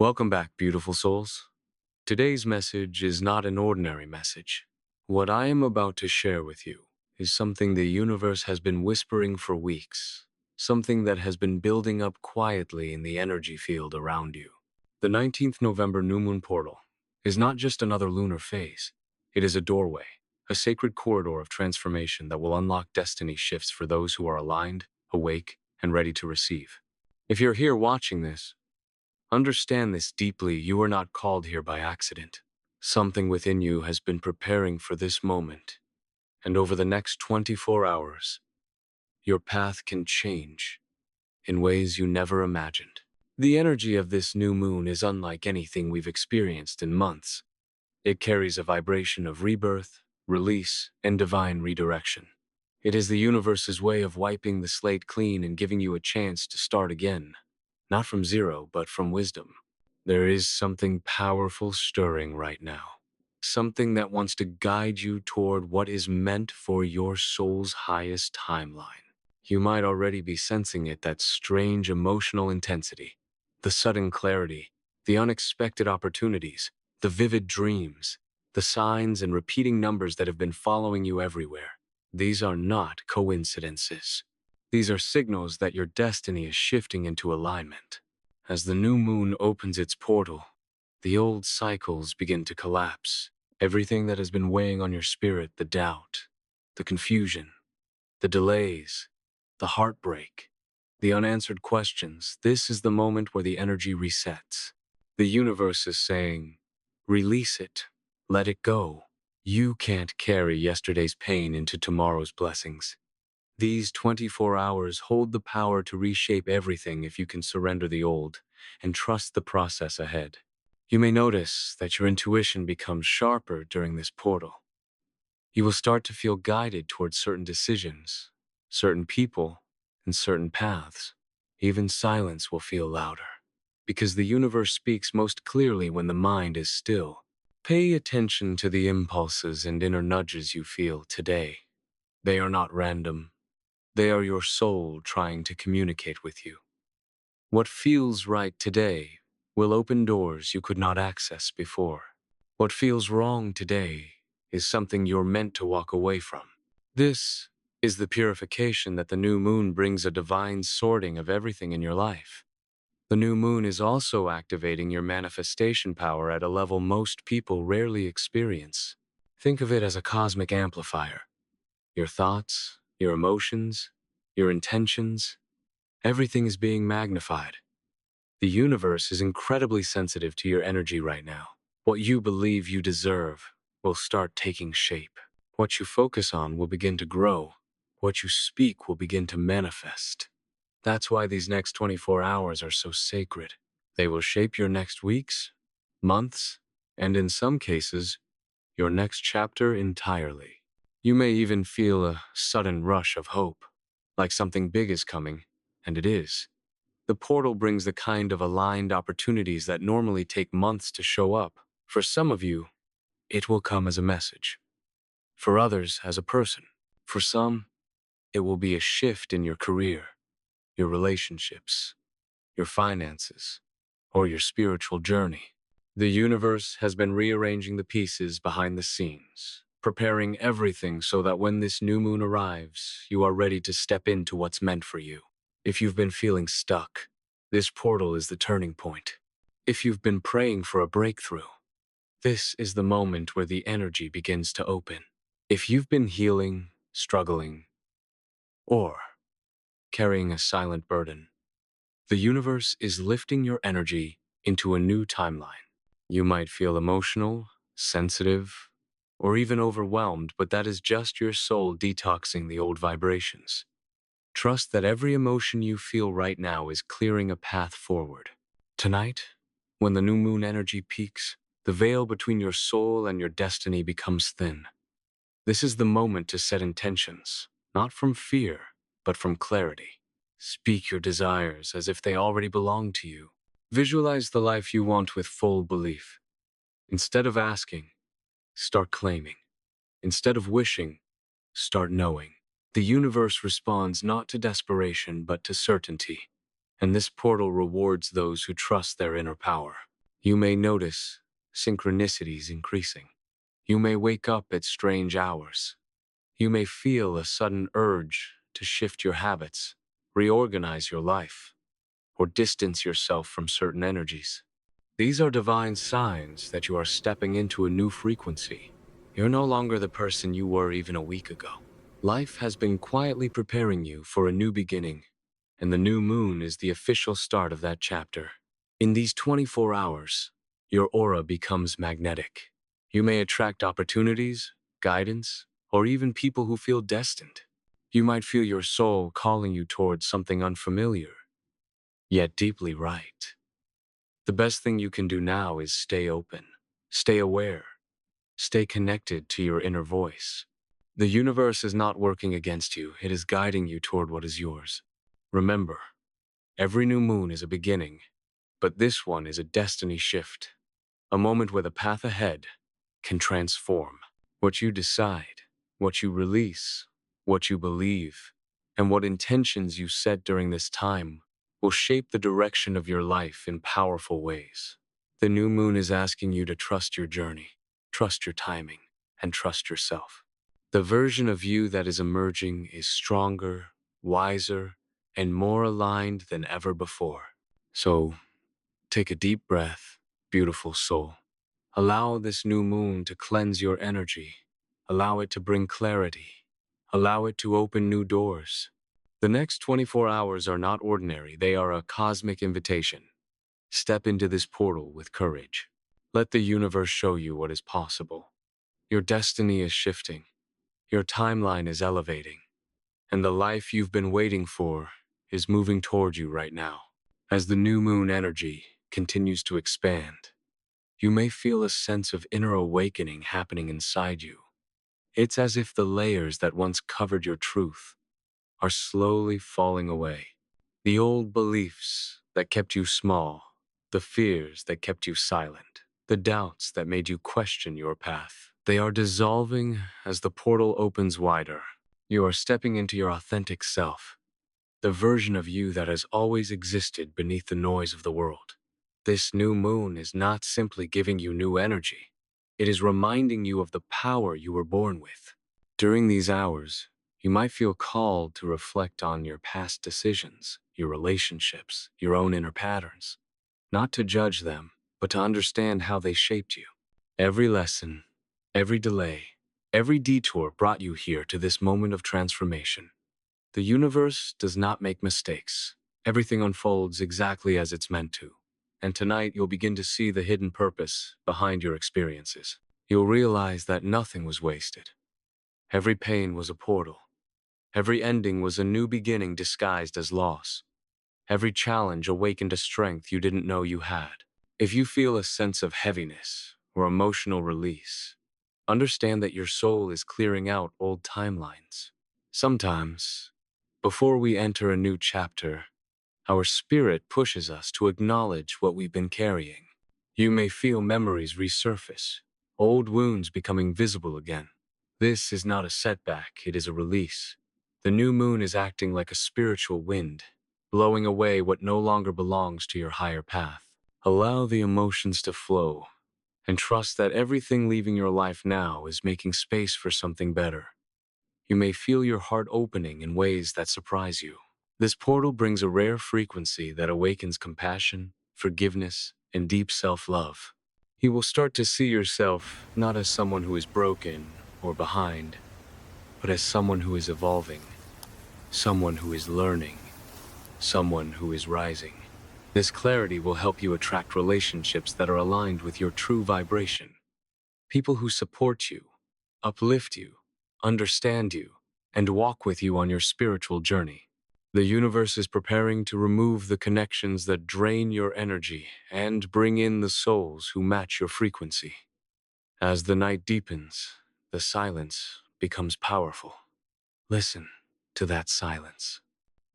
Welcome back, beautiful souls. Today's message is not an ordinary message. What I am about to share with you is something the universe has been whispering for weeks, something that has been building up quietly in the energy field around you. The 19th November new moon portal is not just another lunar phase. It is a doorway, a sacred corridor of transformation that will unlock destiny shifts for those who are aligned, awake, and ready to receive. If you're here watching this, understand this deeply. You are not called here by accident. Something within you has been preparing for this moment, and over the next 24 hours, your path can change in ways you never imagined. The energy of this new moon is unlike anything we've experienced in months. It carries a vibration of rebirth, release, and divine redirection. It is the universe's way of wiping the slate clean and giving you a chance to start again. Not from zero, but from wisdom. There is something powerful stirring right now. Something that wants to guide you toward what is meant for your soul's highest timeline. You might already be sensing it, that strange emotional intensity, the sudden clarity, the unexpected opportunities, the vivid dreams, the signs and repeating numbers that have been following you everywhere. These are not coincidences. These are signals that your destiny is shifting into alignment. As the new moon opens its portal, the old cycles begin to collapse. Everything that has been weighing on your spirit, the doubt, the confusion, the delays, the heartbreak, the unanswered questions, this is the moment where the energy resets. The universe is saying, release it, let it go. You can't carry yesterday's pain into tomorrow's blessings. These 24 hours hold the power to reshape everything if you can surrender the old and trust the process ahead. You may notice that your intuition becomes sharper during this portal. You will start to feel guided towards certain decisions, certain people, and certain paths. Even silence will feel louder, because the universe speaks most clearly when the mind is still. Pay attention to the impulses and inner nudges you feel today. They are not random. They are your soul trying to communicate with you. What feels right today will open doors you could not access before. What feels wrong today is something you're meant to walk away from. This is the purification that the new moon brings, a divine sorting of everything in your life. The new moon is also activating your manifestation power at a level most people rarely experience. Think of it as a cosmic amplifier. Your thoughts, your emotions, your intentions, everything is being magnified. The universe is incredibly sensitive to your energy right now. What you believe you deserve will start taking shape. What you focus on will begin to grow. What you speak will begin to manifest. That's why these next 24 hours are so sacred. They will shape your next weeks, months, and in some cases, your next chapter entirely. You may even feel a sudden rush of hope, like something big is coming, and it is. The portal brings the kind of aligned opportunities that normally take months to show up. For some of you, it will come as a message. For others, as a person. For some, it will be a shift in your career, your relationships, your finances, or your spiritual journey. The universe has been rearranging the pieces behind the scenes, preparing everything so that when this new moon arrives, you are ready to step into what's meant for you. If you've been feeling stuck, this portal is the turning point. If you've been praying for a breakthrough, this is the moment where the energy begins to open. If you've been healing, struggling, or carrying a silent burden, the universe is lifting your energy into a new timeline. You might feel emotional, sensitive, or even overwhelmed, but that is just your soul detoxing the old vibrations. Trust that every emotion you feel right now is clearing a path forward. Tonight, when the new moon energy peaks, the veil between your soul and your destiny becomes thin. This is the moment to set intentions, not from fear, but from clarity. Speak your desires as if they already belong to you. Visualize the life you want with full belief. Instead of asking, start claiming. Instead of wishing, start knowing. The universe responds not to desperation, but to certainty. And this portal rewards those who trust their inner power. You may notice synchronicities increasing. You may wake up at strange hours. You may feel a sudden urge to shift your habits, reorganize your life, or distance yourself from certain energies. These are divine signs that you are stepping into a new frequency. You're no longer the person you were even a week ago. Life has been quietly preparing you for a new beginning, and the new moon is the official start of that chapter. In these 24 hours, your aura becomes magnetic. You may attract opportunities, guidance, or even people who feel destined. You might feel your soul calling you towards something unfamiliar, yet deeply right. The best thing you can do now is stay open, stay aware, stay connected to your inner voice. The universe is not working against you, it is guiding you toward what is yours. Remember, every new moon is a beginning, but this one is a destiny shift, a moment where the path ahead can transform. What you decide, what you release, what you believe, and what intentions you set during this time will shape the direction of your life in powerful ways. The new moon is asking you to trust your journey, trust your timing, and trust yourself. The version of you that is emerging is stronger, wiser, and more aligned than ever before. So, take a deep breath, beautiful soul. Allow this new moon to cleanse your energy. Allow it to bring clarity. Allow it to open new doors. The next 24 hours are not ordinary, they are a cosmic invitation. Step into this portal with courage. Let the universe show you what is possible. Your destiny is shifting. Your timeline is elevating. And the life you've been waiting for is moving toward you right now. As the new moon energy continues to expand, you may feel a sense of inner awakening happening inside you. It's as if the layers that once covered your truth are slowly falling away. The old beliefs that kept you small, the fears that kept you silent, the doubts that made you question your path, they are dissolving as the portal opens wider. You are stepping into your authentic self, the version of you that has always existed beneath the noise of the world. This new moon is not simply giving you new energy. It is reminding you of the power you were born with. During these hours, you might feel called to reflect on your past decisions, your relationships, your own inner patterns. Not to judge them, but to understand how they shaped you. Every lesson, every delay, every detour brought you here to this moment of transformation. The universe does not make mistakes. Everything unfolds exactly as it's meant to. And tonight you'll begin to see the hidden purpose behind your experiences. You'll realize that nothing was wasted. Every pain was a portal. Every ending was a new beginning disguised as loss. Every challenge awakened a strength you didn't know you had. If you feel a sense of heaviness or emotional release, understand that your soul is clearing out old timelines. Sometimes, before we enter a new chapter, our spirit pushes us to acknowledge what we've been carrying. You may feel memories resurface, old wounds becoming visible again. This is not a setback, it is a release. The new moon is acting like a spiritual wind, blowing away what no longer belongs to your higher path. Allow the emotions to flow, and trust that everything leaving your life now is making space for something better. You may feel your heart opening in ways that surprise you. This portal brings a rare frequency that awakens compassion, forgiveness, and deep self-love. You will start to see yourself not as someone who is broken or behind, but as someone who is evolving, someone who is learning, someone who is rising. This clarity will help you attract relationships that are aligned with your true vibration. People who support you, uplift you, understand you, and walk with you on your spiritual journey. The universe is preparing to remove the connections that drain your energy and bring in the souls who match your frequency. As the night deepens, the silence becomes powerful. Listen to that silence.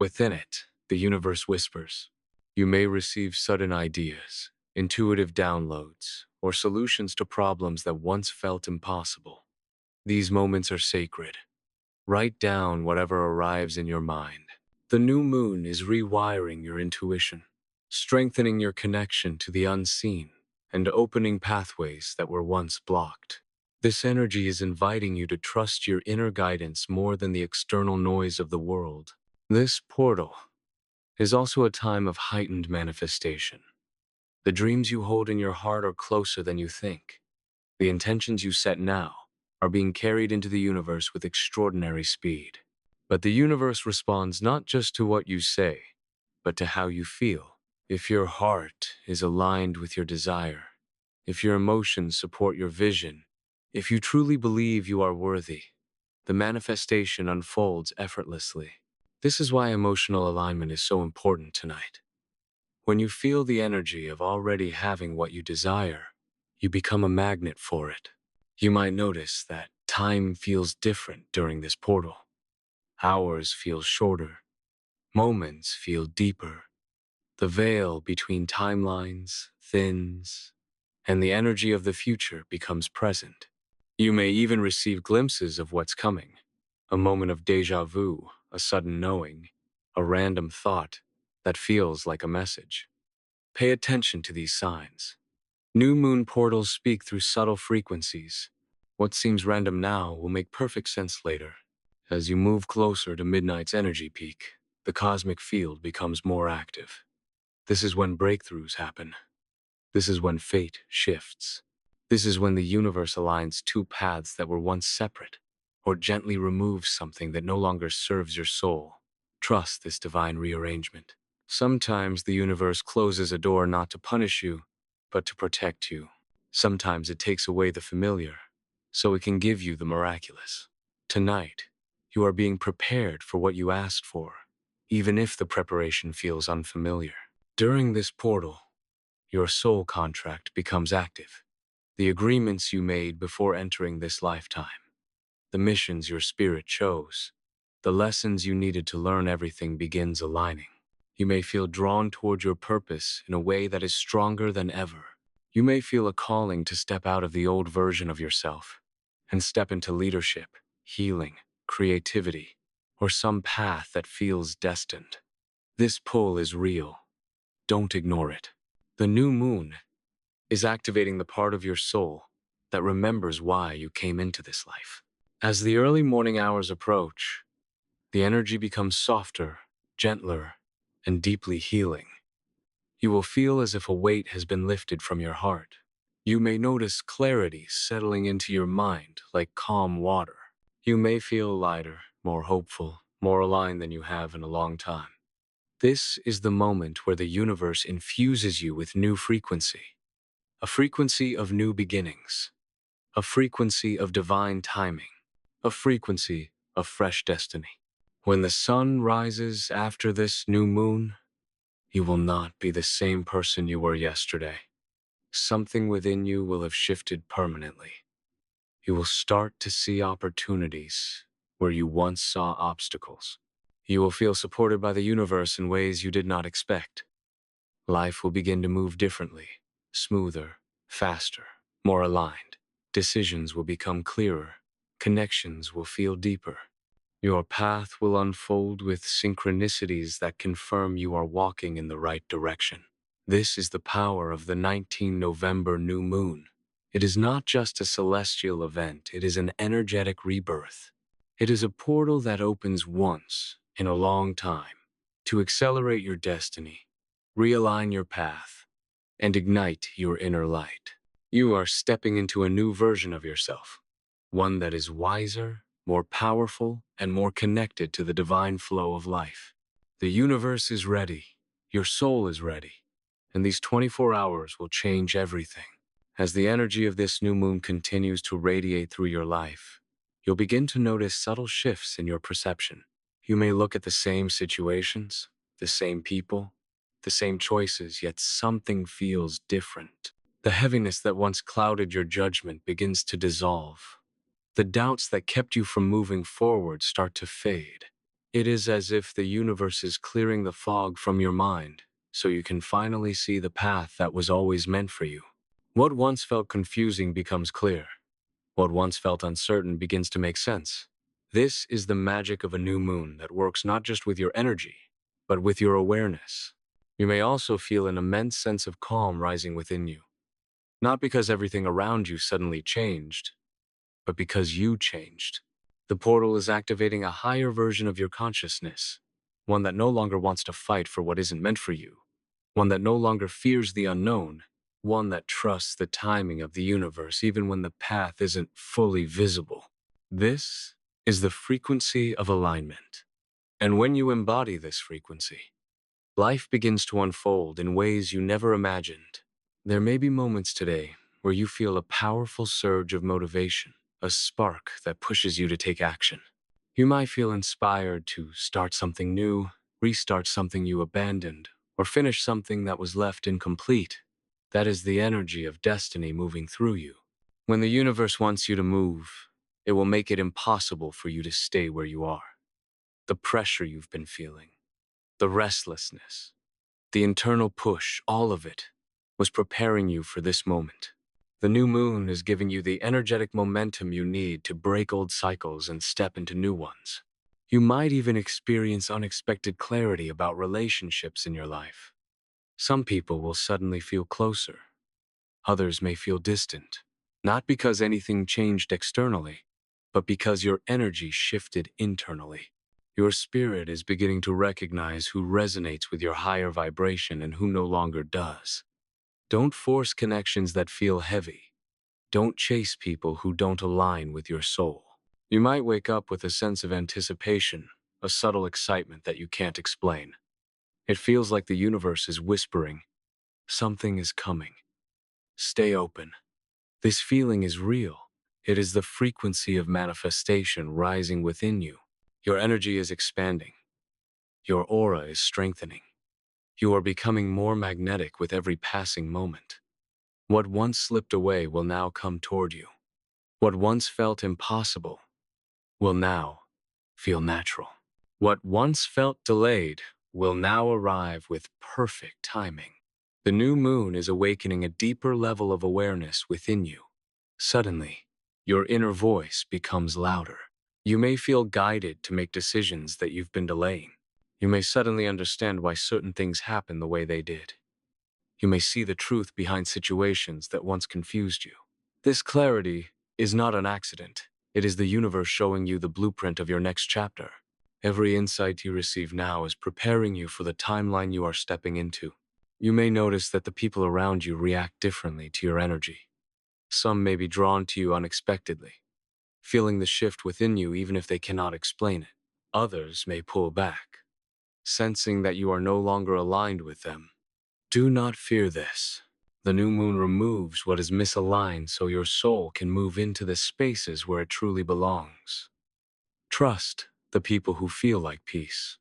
Within it, the universe whispers. You may receive sudden ideas, intuitive downloads, or solutions to problems that once felt impossible. These moments are sacred. Write down whatever arrives in your mind. The new moon is rewiring your intuition, strengthening your connection to the unseen. and opening pathways that were once blocked. This energy is inviting you to trust your inner guidance more than the external noise of the world. This portal is also a time of heightened manifestation. The dreams you hold in your heart are closer than you think. The intentions you set now are being carried into the universe with extraordinary speed. But the universe responds not just to what you say, but to how you feel. If your heart is aligned with your desire, if your emotions support your vision, if you truly believe you are worthy, the manifestation unfolds effortlessly. This is why emotional alignment is so important tonight. When you feel the energy of already having what you desire, you become a magnet for it. You might notice that time feels different during this portal. Hours feel shorter. Moments feel deeper. The veil between timelines thins, and the energy of the future becomes present. You may even receive glimpses of what's coming. A moment of déjà vu, a sudden knowing, a random thought that feels like a message. Pay attention to these signs. New moon portals speak through subtle frequencies. What seems random now will make perfect sense later. As you move closer to midnight's energy peak, the cosmic field becomes more active. This is when breakthroughs happen. This is when fate shifts. This is when the universe aligns two paths that were once separate, or gently removes something that no longer serves your soul. Trust this divine rearrangement. Sometimes the universe closes a door not to punish you, but to protect you. Sometimes it takes away the familiar, so it can give you the miraculous. Tonight, you are being prepared for what you asked for, even if the preparation feels unfamiliar. During this portal, your soul contract becomes active. The agreements you made before entering this lifetime, the missions your spirit chose, the lessons you needed to learn, everything begins aligning. You may feel drawn toward your purpose in a way that is stronger than ever. You may feel a calling to step out of the old version of yourself and step into leadership, healing, creativity, or some path that feels destined. This pull is real. Don't ignore it. The new moon is activating the part of your soul that remembers why you came into this life. As the early morning hours approach, the energy becomes softer, gentler, and deeply healing. You will feel as if a weight has been lifted from your heart. You may notice clarity settling into your mind like calm water. You may feel lighter, more hopeful, more aligned than you have in a long time. This is the moment where the universe infuses you with new frequency. A frequency of new beginnings. A frequency of divine timing. A frequency of fresh destiny. When the sun rises after this new moon, you will not be the same person you were yesterday. Something within you will have shifted permanently. You will start to see opportunities where you once saw obstacles. You will feel supported by the universe in ways you did not expect. Life will begin to move differently, smoother, faster, more aligned. Decisions will become clearer. Connections will feel deeper. Your path will unfold with synchronicities that confirm you are walking in the right direction. This is the power of the 19 November new moon. It is not just a celestial event, it is an energetic rebirth. It is a portal that opens once in a long time to accelerate your destiny, realign your path, and ignite your inner light. You are stepping into a new version of yourself, one that is wiser, more powerful, and more connected to the divine flow of life. The universe is ready, your soul is ready, and these 24 hours will change everything. As the energy of this new moon continues to radiate through your life, you'll begin to notice subtle shifts in your perception. You may look at the same situations, the same people, the same choices, yet something feels different. The heaviness that once clouded your judgment begins to dissolve. The doubts that kept you from moving forward start to fade. It is as if the universe is clearing the fog from your mind, so you can finally see the path that was always meant for you. What once felt confusing becomes clear. What once felt uncertain begins to make sense. This is the magic of a new moon that works not just with your energy, but with your awareness. You may also feel an immense sense of calm rising within you. Not because everything around you suddenly changed, but because you changed. The portal is activating a higher version of your consciousness, one that no longer wants to fight for what isn't meant for you, one that no longer fears the unknown, one that trusts the timing of the universe even when the path isn't fully visible. This is the frequency of alignment. And when you embody this frequency, life begins to unfold in ways you never imagined. There may be moments today where you feel a powerful surge of motivation, a spark that pushes you to take action. You might feel inspired to start something new, restart something you abandoned, or finish something that was left incomplete. That is the energy of destiny moving through you. When the universe wants you to move, it will make it impossible for you to stay where you are. The pressure you've been feeling, the restlessness, the internal push, all of it was preparing you for this moment. The new moon is giving you the energetic momentum you need to break old cycles and step into new ones. You might even experience unexpected clarity about relationships in your life. Some people will suddenly feel closer. Others may feel distant, not because anything changed externally, but because your energy shifted internally. Your spirit is beginning to recognize who resonates with your higher vibration and who no longer does. Don't force connections that feel heavy. Don't chase people who don't align with your soul. You might wake up with a sense of anticipation, a subtle excitement that you can't explain. It feels like the universe is whispering, something is coming. Stay open. This feeling is real. It is the frequency of manifestation rising within you. Your energy is expanding. Your aura is strengthening. You are becoming more magnetic with every passing moment. What once slipped away will now come toward you. What once felt impossible will now feel natural. What once felt delayed will now arrive with perfect timing. The new moon is awakening a deeper level of awareness within you. Suddenly, your inner voice becomes louder. You may feel guided to make decisions that you've been delaying. You may suddenly understand why certain things happen the way they did. You may see the truth behind situations that once confused you. This clarity is not an accident. It is the universe showing you the blueprint of your next chapter. Every insight you receive now is preparing you for the timeline you are stepping into. You may notice that the people around you react differently to your energy. Some may be drawn to you unexpectedly, feeling the shift within you even if they cannot explain it. Others may pull back, sensing that you are no longer aligned with them. Do not fear this. The new moon removes what is misaligned so your soul can move into the spaces where it truly belongs. Trust the people who feel like peace.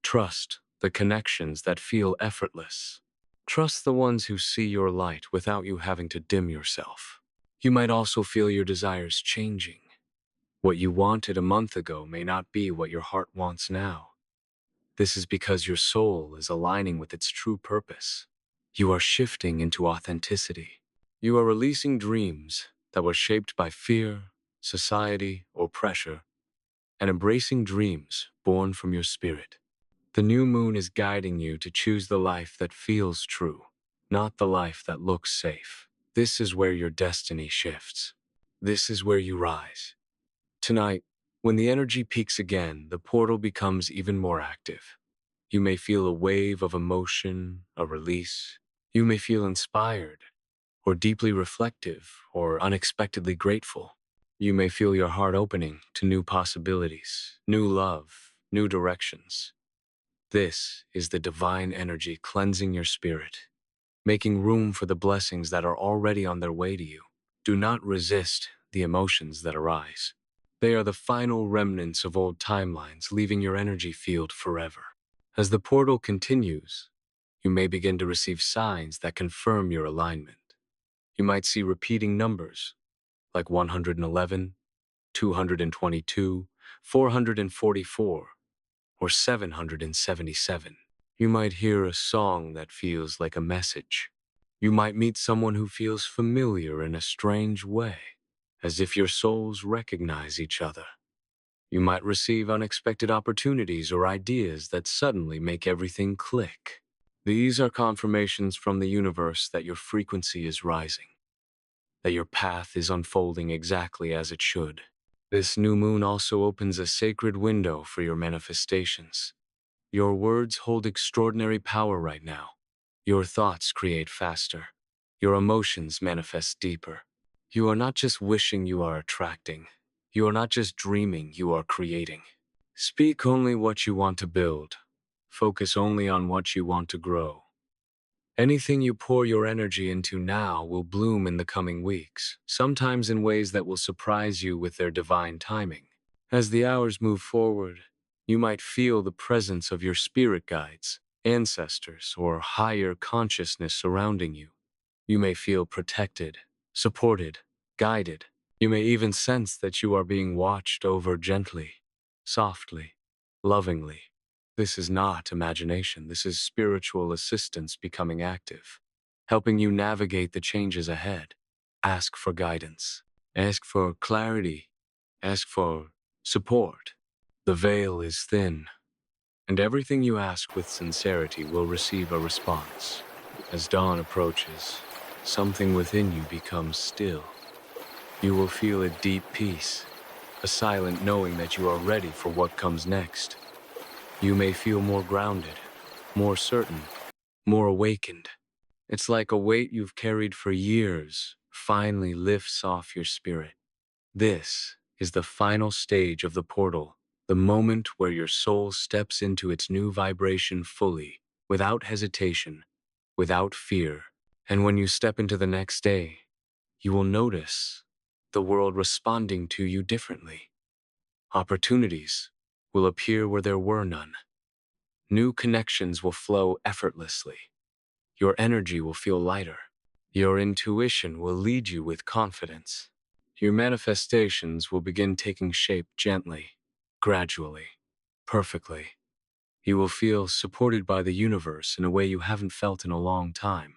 Trust the connections that feel effortless. Trust the ones who see your light without you having to dim yourself. You might also feel your desires changing. What you wanted a month ago may not be what your heart wants now. This is because your soul is aligning with its true purpose. You are shifting into authenticity. You are releasing dreams that were shaped by fear, society, or pressure, and embracing dreams born from your spirit. The new moon is guiding you to choose the life that feels true, not the life that looks safe. This is where your destiny shifts. This is where you rise. Tonight, when the energy peaks again, the portal becomes even more active. You may feel a wave of emotion, a release. You may feel inspired, or deeply reflective, or unexpectedly grateful. You may feel your heart opening to new possibilities, new love, new directions. This is the divine energy cleansing your spirit, making room for the blessings that are already on their way to you. Do not resist the emotions that arise. They are the final remnants of old timelines, leaving your energy field forever. As the portal continues, you may begin to receive signs that confirm your alignment. You might see repeating numbers, like 111, 222, 444, or 777. You might hear a song that feels like a message. You might meet someone who feels familiar in a strange way, as if your souls recognize each other. You might receive unexpected opportunities or ideas that suddenly make everything click. These are confirmations from the universe that your frequency is rising. that your path is unfolding exactly as it should. This new moon also opens a sacred window for your manifestations. Your words hold extraordinary power right now. Your thoughts create faster. Your emotions manifest deeper. You are not just wishing, you are attracting. You are not just dreaming, you are creating. Speak only what you want to build. Focus only on what you want to grow. Anything you pour your energy into now will bloom in the coming weeks, sometimes in ways that will surprise you with their divine timing. As the hours move forward, you might feel the presence of your spirit guides, ancestors, or higher consciousness surrounding you. You may feel protected, supported, guided. You may even sense that you are being watched over gently, softly, lovingly. This is not imagination. This is spiritual assistance becoming active, helping you navigate the changes ahead. Ask for guidance. Ask for clarity. Ask for support. The veil is thin, and everything you ask with sincerity will receive a response. As dawn approaches, something within you becomes still. You will feel a deep peace, a silent knowing that you are ready for what comes next. You may feel more grounded, more certain, more awakened. It's like a weight you've carried for years finally lifts off your spirit. This is the final stage of the portal, the moment where your soul steps into its new vibration fully, without hesitation, without fear. And when you step into the next day, you will notice the world responding to you differently. Opportunities will appear where there were none. New connections will flow effortlessly. Your energy will feel lighter. Your intuition will lead you with confidence. Your manifestations will begin taking shape gently, gradually, perfectly. You will feel supported by the universe in a way you haven't felt in a long time.